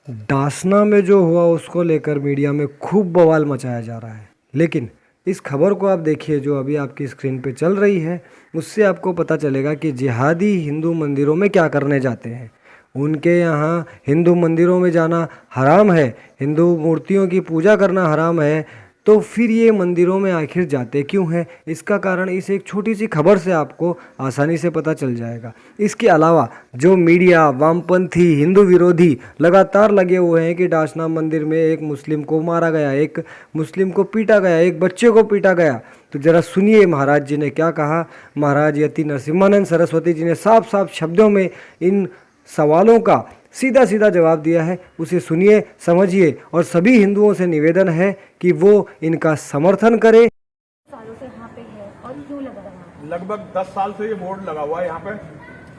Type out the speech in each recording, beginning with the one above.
डासना में जो हुआ उसको लेकर मीडिया में खूब बवाल मचाया जा रहा है। लेकिन इस खबर को आप देखिए जो अभी आपकी स्क्रीन पे चल रही है, उससे आपको पता चलेगा कि जिहादी हिंदू मंदिरों में क्या करने जाते हैं। उनके यहाँ हिंदू मंदिरों में जाना हराम है, हिंदू मूर्तियों की पूजा करना हराम है, तो फिर ये मंदिरों में आखिर जाते क्यों हैं? इसका कारण इस एक छोटी सी खबर से आपको आसानी से पता चल जाएगा। इसके अलावा जो मीडिया, वामपंथी, हिंदू विरोधी लगातार लगे हुए हैं कि डासना मंदिर में एक मुस्लिम को मारा गया, एक मुस्लिम को पीटा गया, एक बच्चे को पीटा गया, तो ज़रा सुनिए महाराज जी ने क्या कहा। महाराज यति नरसिम्हानंद सरस्वती जी ने साफ साफ शब्दों में इन सवालों का सीधा सीधा जवाब दिया है। उसे सुनिए, समझिए, और सभी हिंदुओं से निवेदन है कि वो इनका समर्थन करें। सालों से यहाँ पे है और क्यों लगा रहा है? लगभग 10 साल से ये बोर्ड लगा हुआ है यहाँ पे,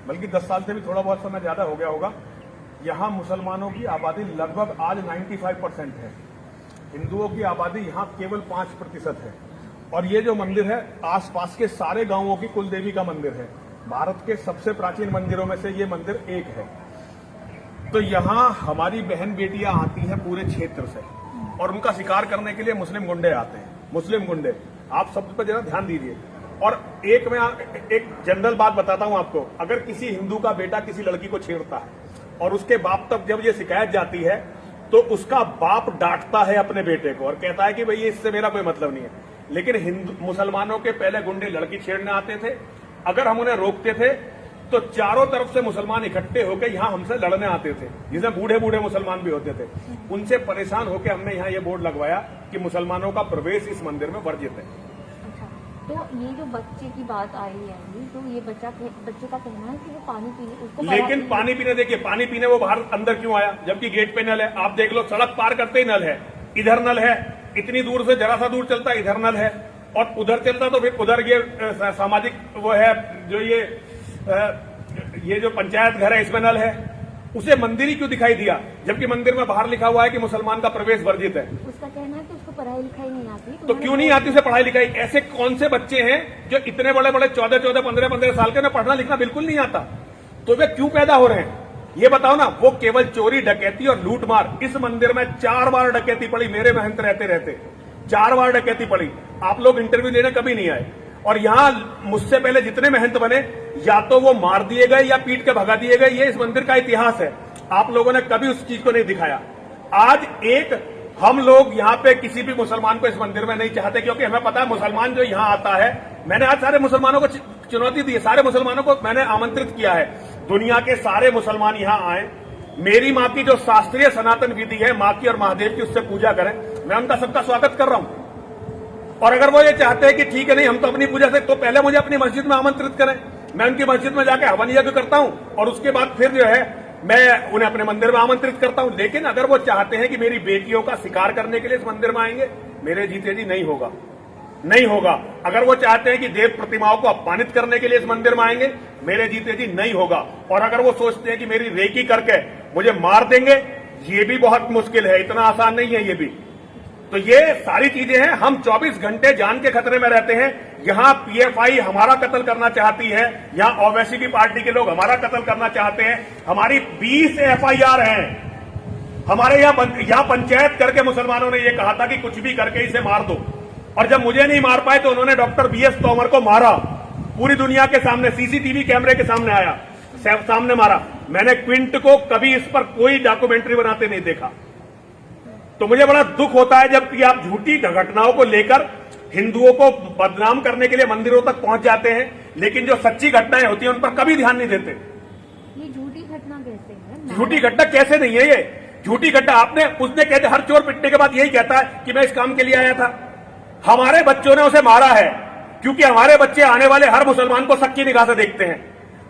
बल्कि 10 साल से भी थोड़ा बहुत समय ज्यादा हो गया होगा। यहाँ मुसलमानों की आबादी लगभग आज 95% है, हिंदुओं की आबादी यहाँ केवल 5% है। और ये जो मंदिर है आसपास के सारे गांवों की कुलदेवी का मंदिर है। भारत के सबसे प्राचीन मंदिरों में से ये मंदिर एक है। तो यहाँ हमारी बहन बेटियां आती हैं पूरे क्षेत्र से, और उनका शिकार करने के लिए मुस्लिम गुंडे आते हैं। मुस्लिम गुंडे, आप शब्द पर जरा ध्यान दीजिए। और मैं एक जनरल बात बताता हूं आपको, अगर किसी हिंदू का बेटा किसी लड़की को छेड़ता है और उसके बाप तक जब ये शिकायत जाती है, तो उसका बाप डांटता है अपने बेटे को और कहता है कि भाई इससे मेरा कोई मतलब नहीं है। लेकिन हिंदू मुसलमानों के पहले गुंडे लड़की छेड़ने आते थे, अगर हम उन्हें रोकते थे तो चारों तरफ से मुसलमान इकट्ठे होकर यहाँ हमसे लड़ने आते थे, जिसमें बूढ़े बूढ़े मुसलमान भी होते थे। उनसे परेशान होकर हमने यहाँ ये बोर्ड लगवाया कि मुसलमानों का प्रवेश इस मंदिर में वर्जित है। अच्छा, तो ये जो बच्चे की बात आई है, तो ये बच्चे का कहना है कि वो पानी पीने उसको, लेकिन पानी पीने, देखिए पानी पीने वो बाहर अंदर क्यों आया जबकि गेट पे नल है? आप देख लो, सड़क पार करते ही नल है, इधर नल है, इतनी दूर से जरा सा दूर चलता इधर नल है, और उधर चलता तो फिर उधर ये सामाजिक वो है जो ये जो पंचायत घर है इसमें नल है। उसे मंदिर ही क्यों दिखाई दिया जबकि मंदिर में बाहर लिखा हुआ है कि मुसलमान का प्रवेश वर्जित है? उसका कहना है कि उसको पढ़ाई लिखाई नहीं आती। तो क्यों नहीं आती उसे पढ़ाई लिखाई? ऐसे कौन से बच्चे हैं जो इतने बड़े बड़े 14-14, 15-15 साल के, उन्हें पढ़ना लिखना बिल्कुल नहीं आता? तो वे क्यों पैदा हो रहे हैं ये बताओ ना। वो केवल चोरी, डकैती और लूटमार। इस मंदिर में 4 बार डकैती पड़ी मेरे महंत रहते रहते, 4 बार डकैती पड़ी। आप लोग इंटरव्यू लेने कभी नहीं आए। और यहाँ मुझसे पहले जितने महंत बने, या तो वो मार दिए गए या पीट के भगा दिए गए। ये इस मंदिर का इतिहास है, आप लोगों ने कभी उस चीज को नहीं दिखाया। आज हम लोग यहाँ पे किसी भी मुसलमान को इस मंदिर में नहीं चाहते, क्योंकि हमें पता है मुसलमान जो यहाँ आता है, मैंने आज सारे मुसलमानों को चुनौती दी है, सारे मुसलमानों को मैंने आमंत्रित किया है, दुनिया के सारे मुसलमान यहाँ आए, मेरी माँ की जो शास्त्रीय सनातन विधि है, माँ की और महादेव की, उससे पूजा करें। मैं उनका सबका स्वागत कर रहा हूं। और अगर वो ये चाहते हैं कि ठीक है नहीं हम तो अपनी पूजा से, तो पहले मुझे अपनी मस्जिद में आमंत्रित करें, मैं उनकी मस्जिद में जाकर हवन यज्ञ करता हूं, और उसके बाद फिर जो है मैं उन्हें अपने मंदिर में आमंत्रित करता हूं। लेकिन अगर वो चाहते हैं कि मेरी बेटियों का शिकार करने के लिए इस मंदिर में आएंगे, मेरे जीते जी नहीं होगा, नहीं होगा। अगर वो चाहते हैं कि देव प्रतिमाओं को अपमानित करने के लिए इस मंदिर में आएंगे, मेरे जीते जी नहीं होगा। और अगर वो सोचते हैं कि मेरी रेकी करके मुझे मार देंगे, ये भी बहुत मुश्किल है, इतना आसान नहीं है ये भी। तो ये सारी चीजें हैं। हम 24 घंटे जान के खतरे में रहते हैं। यहाँ पीएफआई हमारा कत्ल करना चाहती है, यहाँ ओवैसी की पार्टी के लोग हमारा कत्ल करना चाहते हैं। हमारी 20 एफआईआर हैं। हमारे यहाँ पंचायत करके मुसलमानों ने ये कहा था कि कुछ भी करके इसे मार दो, और जब मुझे नहीं मार पाए तो उन्होंने डॉक्टर बीएस तोमर को मारा, पूरी दुनिया के सामने, सीसीटीवी कैमरे के सामने आया, सामने मारा। मैंने क्विंट को कभी इस पर कोई डॉक्यूमेंट्री बनाते नहीं देखा। तो मुझे बड़ा दुख होता है जब कि आप झूठी घटनाओं को लेकर हिंदुओं को बदनाम करने के लिए मंदिरों तक पहुंच जाते हैं, लेकिन जो सच्ची घटनाएं होती हैं उन पर कभी ध्यान नहीं देते। ये झूठी घटना कैसे है? झूठी घटना कैसे नहीं है ये झूठी घटना? उसने कहते हर चोर पिटने के बाद यही कहता है कि मैं इस काम के लिए आया था। हमारे बच्चों ने उसे मारा है, क्योंकि हमारे बच्चे आने वाले हर मुसलमान को सच्ची निगाह से देखते हैं।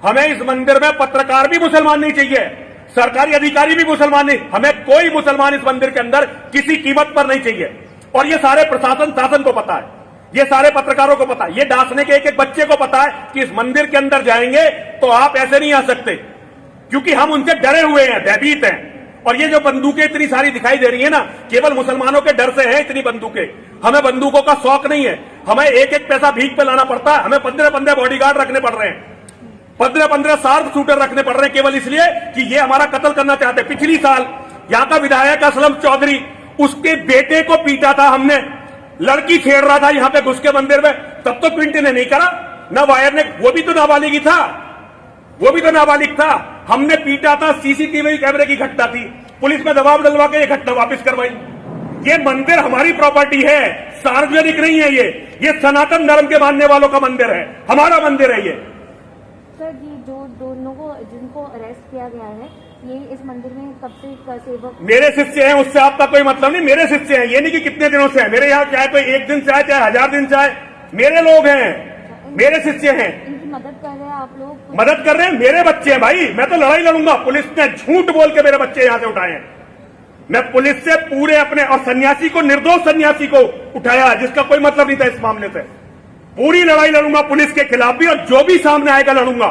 हमें इस मंदिर में पत्रकार भी मुसलमान नहीं चाहिए, सरकारी अधिकारी भी मुसलमान नहीं, हमें कोई मुसलमान इस मंदिर के अंदर किसी कीमत पर नहीं चाहिए। और ये सारे प्रशासन शासन को पता है, ये सारे पत्रकारों को पता है, ये डांसने के एक एक बच्चे को पता है कि इस मंदिर के अंदर जाएंगे तो आप ऐसे नहीं आ सकते, क्योंकि हम उनसे डरे हुए हैं, भयभीत हैं। और ये जो बंदूकें इतनी सारी दिखाई दे रही है ना, केवल मुसलमानों के डर से है इतनी बंदूकें। हमें बंदूकों का शौक नहीं है, हमें एक एक पैसा भीख पे लाना पड़ता है, हमें 15-15 बॉडीगार्ड रखने पड़ रहे हैं, 15-15 शार्प शूटर रखने पड़ रहे हैं, केवल इसलिए कि ये हमारा कत्ल करना चाहते हैं। पिछली साल यहाँ का विधायक असलम चौधरी, उसके बेटे को पीटा था हमने। लड़की खेल रहा था यहाँ पे घुस के मंदिर में, तब तो पिंट ने नहीं करा, ना वायर ने, वो भी तो नाबालिग ही था, वो भी तो नाबालिग था। हमने पीटा था, सीसीटीवी कैमरे की घटना थी, पुलिस में दबाव डलवा के ये घटना वापस करवाई। ये मंदिर हमारी प्रॉपर्टी है, सार्वजनिक नहीं है ये सनातन धर्म के मानने वालों का मंदिर है, हमारा मंदिर है ये। सर ये जो दोनों को जिनको अरेस्ट किया गया है, ये इस मंदिर में कब से सेवक? मेरे शिष्य हैं, उससे आपका कोई मतलब नहीं, मेरे शिष्य हैं, ये नहीं कि कितने दिनों से है मेरे यहाँ, चाहे कोई एक दिन से आए चाहे 1000 दिन से आए, मेरे लोग हैं, मेरे शिष्य हैं। इनकी मदद कर रहे हैं आप लोग? मदद कर रहे हैं, मेरे बच्चे हैं भाई, मैं तो लड़ाई लड़ूंगा। पुलिस ने झूठ बोल के मेरे बच्चे यहां से उठाए हैं, मैं पुलिस से पूरे अपने, और सन्यासी को, निर्दोष सन्यासी को उठाया जिसका कोई मतलब नहीं था इस मामले से। पूरी लड़ाई लड़ूंगा पुलिस के खिलाफ भी, और जो भी सामने आएगा लड़ूंगा,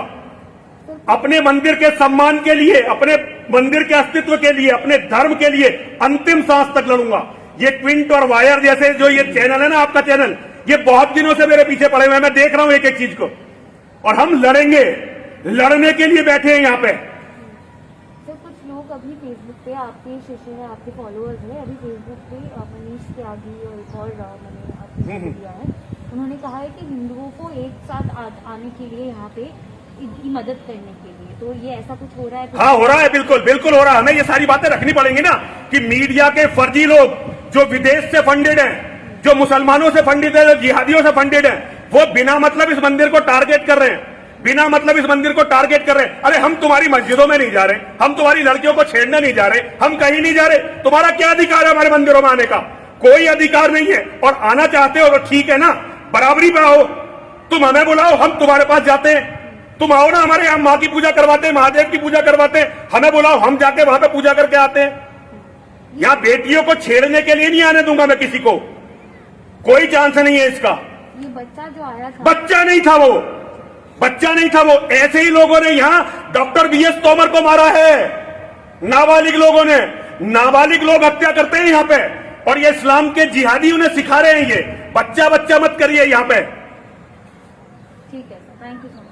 अपने मंदिर के सम्मान के लिए, अपने मंदिर के अस्तित्व के लिए, अपने धर्म के लिए अंतिम सांस तक लड़ूंगा। ये क्विंट और वायर जैसे जो ये चैनल है ना, आपका चैनल, ये बहुत दिनों से मेरे पीछे पड़े हुए हैं, मैं देख रहा हूं एक एक चीज को, और हम लड़ेंगे, लड़ने के लिए बैठे हैं यहाँ पे। सर कुछ लोग अभी फेसबुक पे, आपके शिष्य हैं, आपके फॉलोअर्स हैं, अभी फेसबुक पे मनीष त्यागी और एक और मैंने आपको दिया है, उन्होंने कहा है कि हिंदुओं को एक साथ आने के लिए यहाँ पे इनकी मदद करने के लिए, तो ये ऐसा कुछ हो रहा है? हाँ हो रहा है, बिल्कुल बिल्कुल हो रहा है। हमें ये सारी बातें रखनी पड़ेंगी ना, कि मीडिया के फर्जी लोग जो विदेश से फंडेड हैं, जो मुसलमानों से फंडित है, जो जिहादियों से फंडेड है, वो बिना मतलब इस मंदिर को टारगेट कर रहे हैं, बिना मतलब इस मंदिर को टारगेट कर रहे हैं। अरे हम तुम्हारी मस्जिदों में नहीं जा रहे, हम तुम्हारी लड़कियों को छेड़ने नहीं जा रहे, हम कहीं नहीं जा रहे, तुम्हारा क्या अधिकार है हमारे मंदिरों में आने का? कोई अधिकार नहीं है। और आना चाहते हो तो ठीक है ना, बराबरी पे आओ, तुम हमें बुलाओ, हम तुम्हारे पास जाते हैं, तुम आओ ना हमारे यहाँ, माँ की पूजा करवाते हैं, महादेव की पूजा करवाते हैं, हमें बुलाओ, हम जाके वहां पे पूजा करके आते हैं। यहाँ बेटियों को छेड़ने के लिए नहीं आने दूंगा मैं किसी को, कोई चांस नहीं है इसका। ये बच्चा जो आया था, बच्चा नहीं था वो, बच्चा नहीं था वो, ऐसे ही लोगों ने यहाँ डॉक्टर BS तोमर को मारा है, नाबालिग लोगों ने। नाबालिग लोग हत्या करते हैं यहाँ पे, और ये इस्लाम के जिहादी उन्हें सिखा रहे हैं। ये बच्चा बच्चा मत करिए यहाँ पे। ठीक है sir, thank you so much.